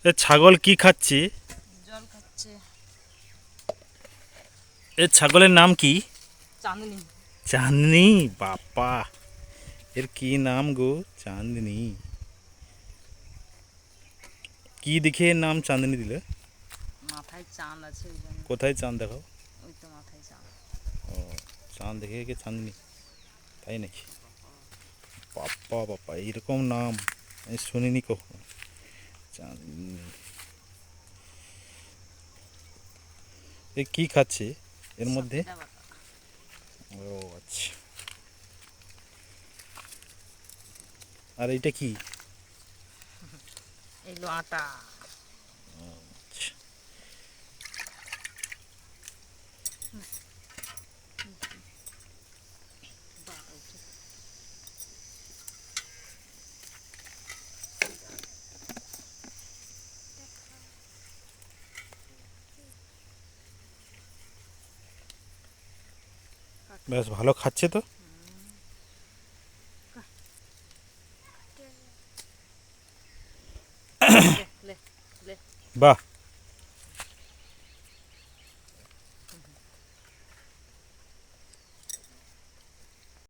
এ ছাগল কি খাচ্ছে? জল খাচ্ছে। এ ছাগলের নাম কি? চাঁদনি। চাঁদনি? বাপ্পা, এর কি নাম গো? চাঁদনি। কি দেখে এর নাম চাঁদনি দিলে? মাথায় চাঁদ আছে ওই জন্য। কোথায় চাঁদ দেখাও? ওই তো মাথায় চাঁদ। ও, চাঁদ দেখে একে চাঁদনি, তাই নাকি? বাপ্পা বাপ্পা, এইরকম নাম আমি শুনিনি কখনো। চাঁদনি। এ কি খাচ্ছে এর মধ্যে? সফেদা পাতা। ও আচ্ছা। আর এটা কি? এগুলো আটা। আচ্ছা। বেশ ভালো খাচ্ছে তো। লে লে লে। বাহ।